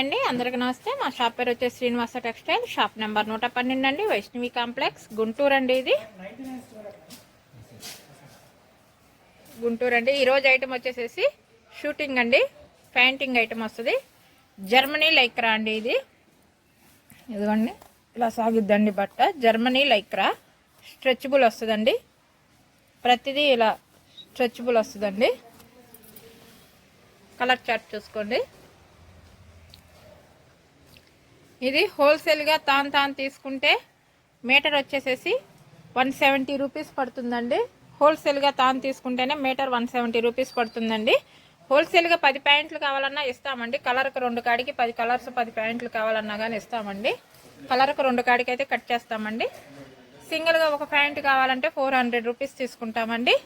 అండి, అందరికీ నమస్తే. మా షాప్ పేరు వచ్చేసి శ్రీనివాస టెక్స్టైల్, షాప్ నెంబర్ 112 అండి, వైష్ణవి కాంప్లెక్స్, గుంటూరు అండి. ఇది గుంటూరు అండి. ఈరోజు ఐటమ్ వచ్చేసేసి షూటింగ్ అండి, ప్యాంటింగ్ ఐటమ్ వస్తుంది. జర్మనీ లైక్రా అండి. ఇది ఇదిగోండి, ఇలా సాగుద్దండి బట్ట. జర్మనీ లైక్రా స్ట్రెచబుల్ వస్తుందండి, ప్రతిదీ ఇలా స్ట్రెచబుల్ వస్తుందండి. కలర్ చార్ట్ చూసుకోండి. ఇది హోల్సేల్గా తాను తీసుకుంటే మీటర్ వచ్చేసేసి 170 రూపీస్ పడుతుందండి. హోల్సేల్గా తాను తీసుకుంటేనే మీటర్ 170 రూపీస్ పడుతుందండి. హోల్సేల్గా 10 ప్యాంట్లు కావాలన్నా ఇస్తామండి. కలర్కి 2 కాడికి 10 కలర్స్ 10 ప్యాంట్లు కావాలన్నా కానీ ఇస్తామండి. కలర్కి 2 కాడికి అయితే కట్ చేస్తామండి. సింగిల్గా ఒక ప్యాంట్ కావాలంటే 400 రూపీస్ తీసుకుంటామండి.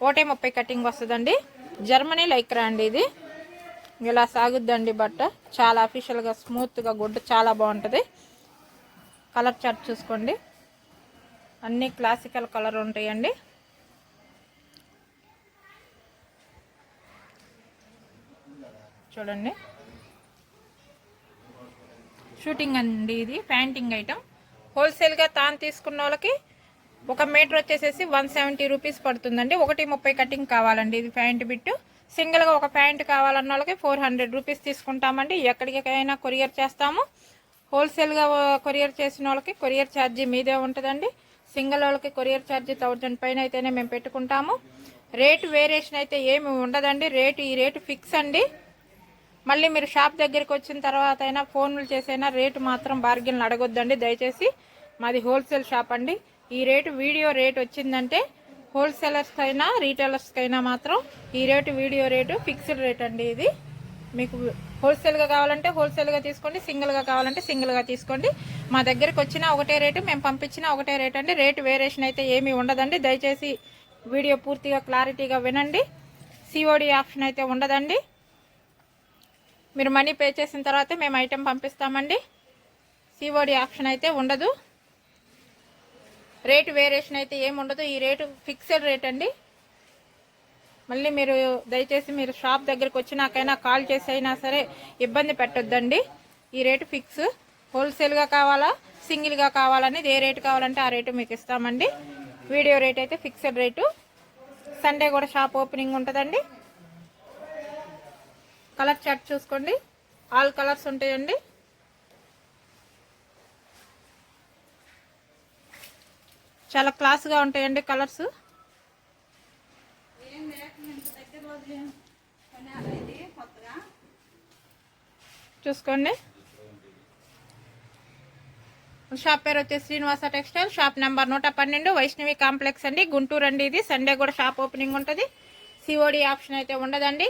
130 కటింగ్ వస్తుందండి. జర్మనీ లైక్రా అండి. ఇది ఇలా సాగుద్దండి బట్ట. చాలా అఫీషియల్గా స్మూత్గా గుడ్డ చాలా బాగుంటుంది. కలర్ చార్ట్ చూసుకోండి. అన్నీ క్లాసికల్ కలర్ ఉంటాయండి. చూడండి, షూటింగ్ అండి. ఇది ప్యాంటింగ్ ఐటమ్. హోల్సేల్గా తాను తీసుకున్న వాళ్ళకి ఒక మీటర్ వచ్చేసేసి 170 రూపీస్ పడుతుందండి. 130 కటింగ్ కావాలండి. ఇది ప్యాంట్ బిట్టు. సింగిల్గా ఒక ప్యాంట్ కావాలన్న వాళ్ళకి 400 రూపీస్ తీసుకుంటామండి. ఎక్కడికైనా కొరియర్ చేస్తాము. హోల్సేల్గా కొరియర్ చేసిన వాళ్ళకి కొరియర్ ఛార్జీ మీదే ఉంటుందండి. సింగిల్ వాళ్ళకి కొరియర్ ఛార్జీ 1000 పైన అయితేనే మేము పెట్టుకుంటాము. రేటు వేరియేషన్ అయితే ఏమి ఉండదండి. ఈ రేటు ఫిక్స్ అండి. మళ్ళీ మీరు షాప్ దగ్గరికి వచ్చిన తర్వాత అయినా ఫోన్లు చేసైనా రేటు మాత్రం బార్గెన్లు అడగొద్దండి దయచేసి. మాది హోల్సేల్ షాప్ అండి. ఈ రేటు వీడియో రేట్ వచ్చిందంటే హోల్సేలర్స్కి అయినా రీటైలర్స్కి అయినా మాత్రం ఈ rate video rate fixed rate అండి. ఇది మీకు హోల్సేల్గా కావాలంటే హోల్సేల్గా తీసుకోండి, సింగిల్గా కావాలంటే సింగిల్గా తీసుకోండి. మా దగ్గరికి వచ్చినా ఒకటే రేటు, మేము పంపించినా ఒకటే రేట్ అండి. రేటు వేరియేషన్ అయితే ఏమీ ఉండదండి. దయచేసి వీడియో పూర్తిగా క్లారిటీగా వినండి. సిఓడి ఆప్షన్ అయితే ఉండదండి. మీరు మనీ పే చేసిన తర్వాతే మేము ఐటెం పంపిస్తామండి. సిఓడి ఆప్షన్ అయితే ఉండదు. రేటు వేరియేషన్ అయితే ఏముండదు. ఈ రేటు ఫిక్స్డ్ రేట్ అండి. మళ్ళీ మీరు దయచేసి మీరు షాప్ దగ్గరికి వచ్చినాకైనా కాల్ చేసి అయినా సరే ఇబ్బంది పెట్టొద్దండి. ఈ రేటు ఫిక్స్. హోల్సేల్గా కావాలా సింగిల్గా కావాలని ఏ రేటు కావాలంటే ఆ రేటు మీకు ఇస్తామండి. వీడియో రేట్ అయితే ఫిక్స్డ్ రేటు. సండే కూడా షాప్ ఓపెనింగ్ ఉంటుందండి. కలర్ చార్ట్ చూసుకోండి. ఆల్ కలర్స్ ఉంటాయండి. చాలా క్లాస్గా ఉంటాయండి కలర్స్. చూసుకోండి. షాప్ పేరు వచ్చేసి Srinivasa textile, shop number 112, Vaishnavi complex అండి, గుంటూరు అండి. ఇది సండే కూడా షాప్ ఓపెనింగ్ ఉంటుంది. సిఓడి ఆప్షన్ అయితే ఉండదండి.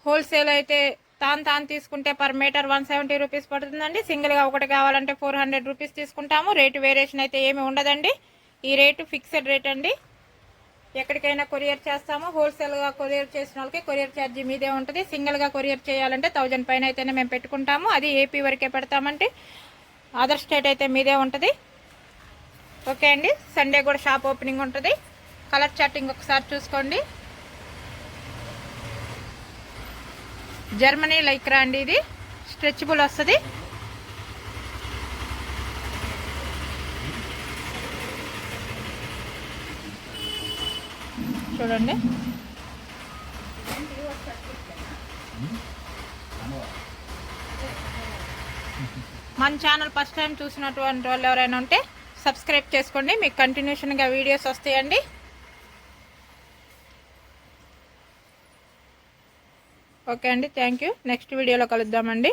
హోల్సేల్ అయితే తాను తీసుకుంటే పర్ మీటర్ 170 రూపీస్ పడుతుందండి. సింగిల్గా ఒకటి కావాలంటే 400 రూపీస్ తీసుకుంటాము. రేటు వేరియేషన్ అయితే ఏమి ఉండదండి. ఈ రేటు ఫిక్స్డ్ రేట్ అండి. ఎక్కడికైనా కొరియర్ చేస్తాము. హోల్సేల్గా కొరియర్ చేసిన వాళ్ళకి కొరియర్ ఛార్జీ మీదే ఉంటుంది. సింగిల్గా కొరియర్ చేయాలంటే 1000 పైన అయితేనే మేము పెట్టుకుంటాము. అది ఏపీ వరకే పెడతామంటే అదర్ స్టేట్ అయితే మీదే ఉంటుంది. ఓకే అండి. సండే కూడా షాప్ ఓపెనింగ్ ఉంటుంది. కలర్ చార్టింగ్ ఒకసారి చూసుకోండి. జర్మనీ లైక్రా అండి. ఇది స్ట్రెచబుల్ వస్తుంది. చూడండి. మన ఛానల్ ఫస్ట్ టైం చూసినటువంటి వాళ్ళు ఎవరైనా ఉంటే సబ్స్క్రైబ్ చేసుకోండి. మీకు కంటిన్యూషన్గా వీడియోస్ వస్తాయండి. ఓకే అండి, థ్యాంక్ యూ. నెక్స్ట్ వీడియోలో కలుద్దామండి.